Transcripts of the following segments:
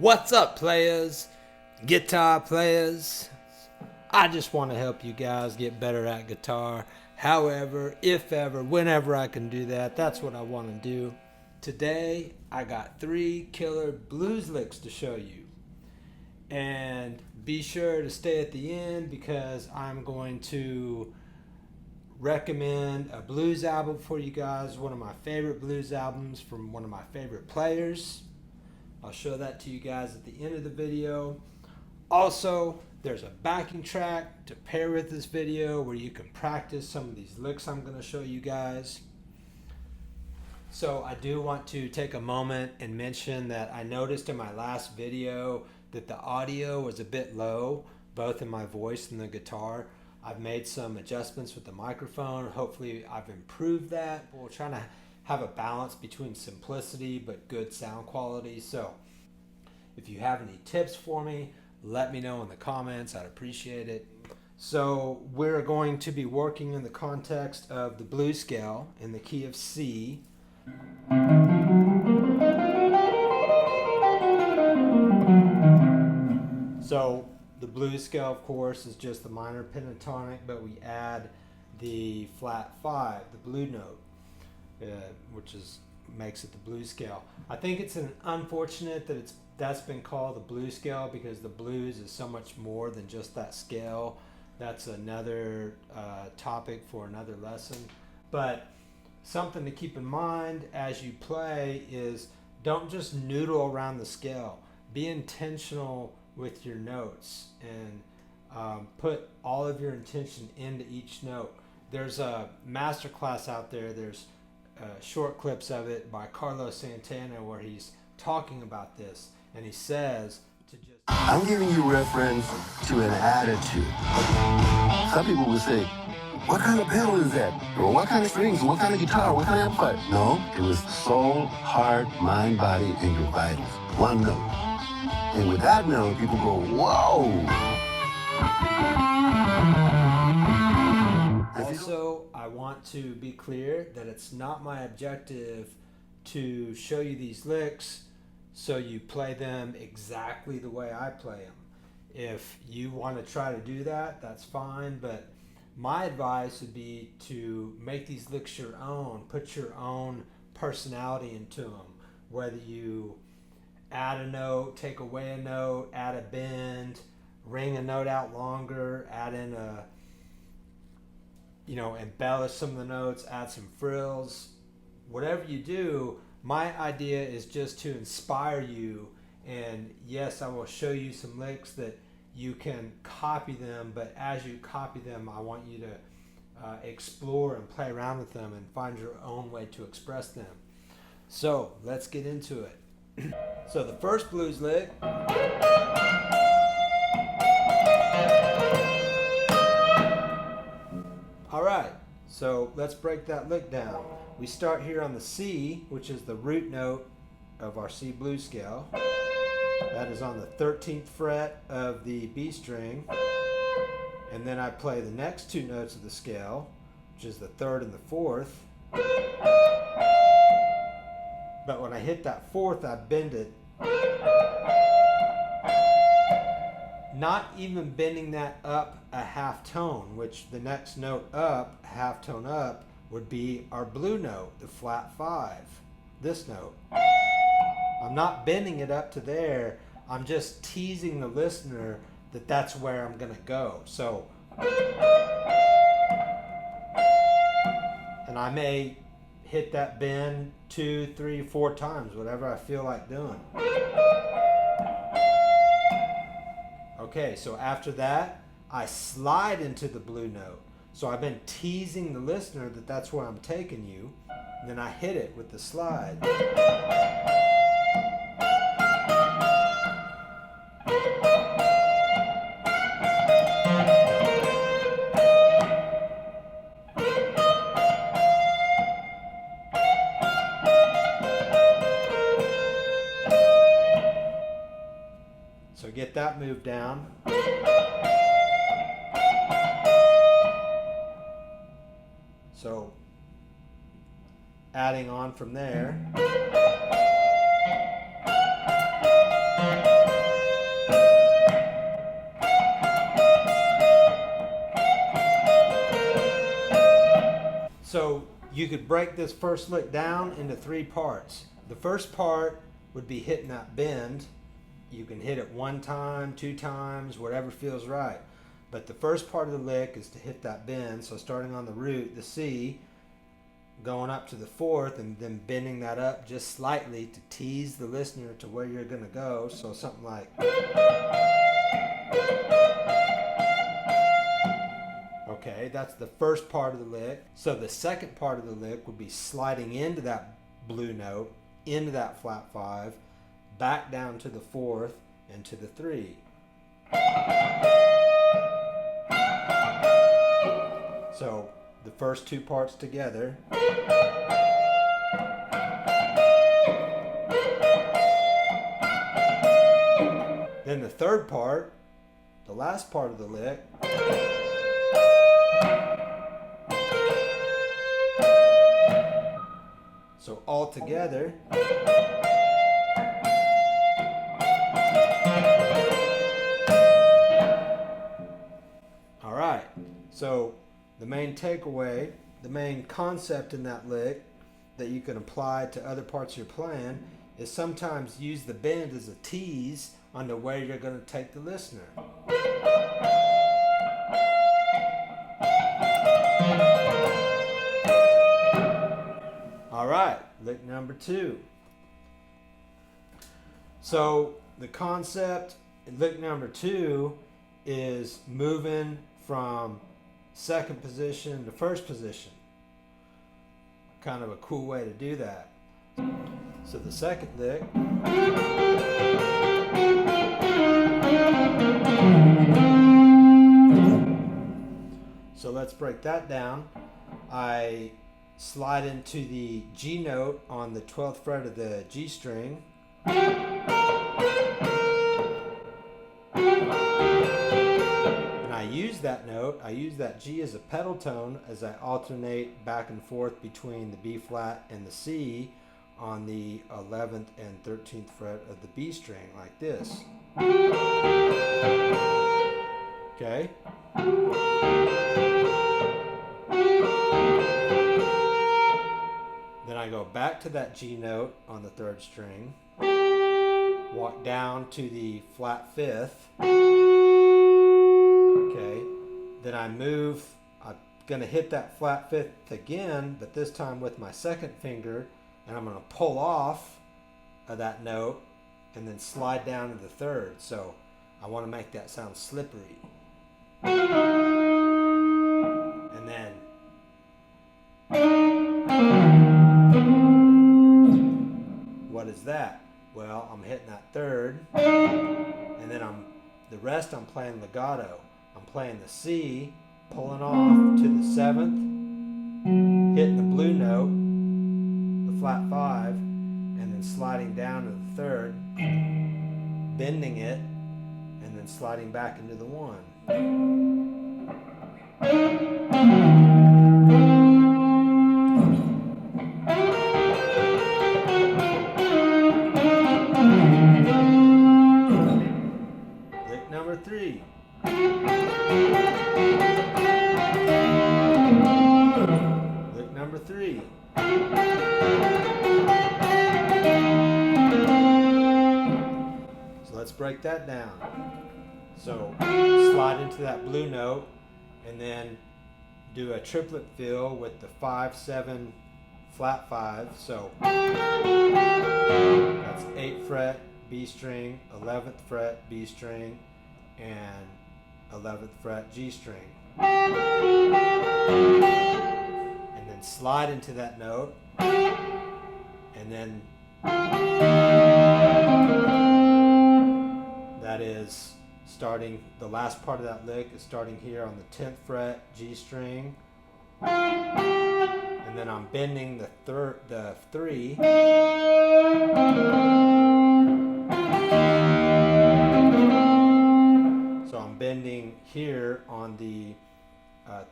What's up, players? Guitar players? I just want to help you guys get better at guitar. However, if ever, whenever I can do that, that's what I want to do. Today, I got 3 killer blues licks to show you. And be sure to stay at the end because I'm going to recommend a blues album for you guys. One of my favorite blues albums from one of my favorite players. I'll show that to you guys at the end of the video. Also, there's a backing track to pair with this video where you can practice some of these licks I'm going to show you guys. So I do want to take a moment and mention that I noticed in my last video that the audio was a bit low, both in my voice and the guitar. I've made some adjustments with the microphone. Hopefully I've improved that. We're trying to have a balance between simplicity but good sound quality. So if you have any tips for me, let me know in the comments. I'd appreciate it. So we're going to be working in the context of the blues scale in the key of C. So the blues scale, of course, is just the minor pentatonic, but we add the flat 5, the blue note, which makes it the blues scale. I think it's unfortunate that that's been called the blues scale because the blues is so much more than just that scale. That's another topic for another lesson. But something to keep in mind as you play is don't just noodle around the scale. Be intentional with your notes and put all of your intention into each note. There's a master class out there. There's short clips of it by Carlos Santana where he's talking about this, and he says to just I'm giving you reference to an attitude. Some people would say, what kind of pedal is that? Or what kind of strings? What kind of guitar? What kind of amplifier? No, it was soul, heart, mind, body, and your vitals. One note. And with that note, people go, whoa! Also, I want to be clear that it's not my objective to show you these licks so you play them exactly the way I play them. If you want to try to do that, that's fine, but my advice would be to make these licks your own, put your own personality into them, whether you add a note, take away a note, add a bend, ring a note out longer, add in embellish some of the notes, add some frills. Whatever you do, my idea is just to inspire you. And yes, I will show you some licks that you can copy them, but as you copy them, I want you to explore and play around with them and find your own way to express them. So let's get into it. So the first blues lick. All right, so let's break that lick down. We start here on the C, which is the root note of our C blues scale. That is on the 13th fret of the B string. And then I play the next 2 notes of the scale, which is the 3rd and the 4th. But when I hit that 4th, I bend it. Not even bending that up a half tone, which the next note up, half tone up, would be our blue note, the flat 5, this note. I'm not bending it up to there. I'm just teasing the listener that that's where I'm going to go. So, and I may hit that bend 2, 3, 4 times, whatever I feel like doing. Okay, so after that, I slide into the blue note. So I've been teasing the listener that that's where I'm taking you. And then I hit it with the slide. So get that moved down. So adding on from there. You could break this first lick down into 3 parts. The first part would be hitting that bend. You can hit it 1 time, 2 times, whatever feels right. But the first part of the lick is to hit that bend. So starting on the root, the C, going up to the 4th, and then bending that up just slightly to tease the listener to where you're going to go. So something like... Okay, that's the first part of the lick. So the second part of the lick would be sliding into that blue note, into that flat 5, back down to the 4th, and to the 3. So the first 2 parts together. Then the third part, the last part of the lick. So all together. All right. So the main takeaway, the main concept in that lick that you can apply to other parts of your plan is sometimes use the bend as a tease on the way you're going to take the listener. All right, lick number 2. So the concept in lick number 2 is moving from second position to first position. Kind of a cool way to do that. So the second lick. So let's break that down. I slide into the G note on the 12th fret of the G string. And I use that note, I use that G as a pedal tone as I alternate back and forth between the B flat and the C on the 11th and 13th fret of the B string, like this. Okay? Then I go back to that G note on the 3rd string, walk down to the flat 5th, okay, then I move, I'm going to hit that flat 5th again, but this time with my second finger, and I'm going to pull off of that note and then slide down to the 3rd. So I want to make that sound slippery. And then what is that? Well, I'm hitting that 3rd, and then the rest I'm playing legato. I'm playing the C, pulling off to the 7th, hitting the blue note, the flat 5, and then sliding down to the 3rd, bending it, and then sliding back into the 1. Lick number 3. Lick number 3. So let's break that down. So slide into that blue note and then do a triplet fill with the 5, 7, flat 5. So that's 8th fret B string, 11th fret B string, and 11th fret G string. And then slide into that note, and then that is starting, the last part of that lick is starting here on the 10th fret G string, and then I'm bending the 3, so I'm bending here on the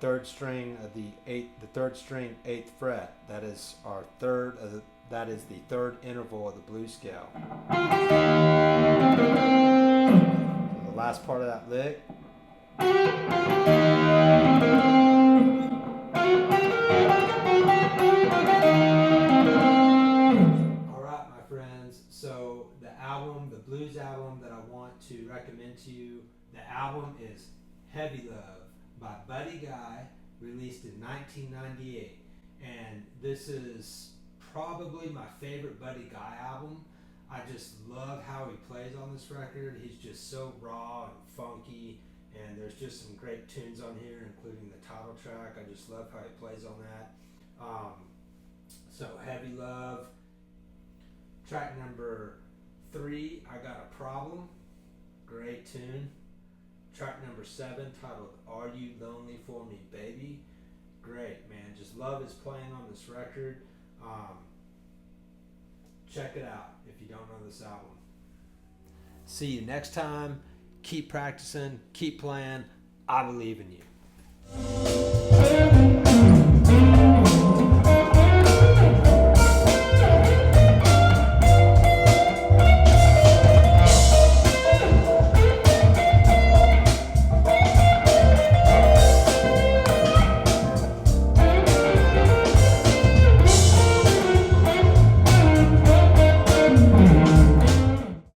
3rd string of the 3rd string 8th fret. That is our that is the 3rd interval of the blues scale. So the last part of that lick. So the album, the blues album that I want to recommend to you, the album is Heavy Love by Buddy Guy, released in 1998. And this is probably my favorite Buddy Guy album. I just love how he plays on this record. He's just so raw and funky, and there's just some great tunes on here, including the title track. I just love how he plays on that. So Heavy Love. Track number 3, I Got a Problem. Great tune. Track number 7, titled Are You Lonely For Me, Baby? Great, man. Just love his playing on this record. Check it out if you don't know this album. See you next time. Keep practicing. Keep playing. I believe in you.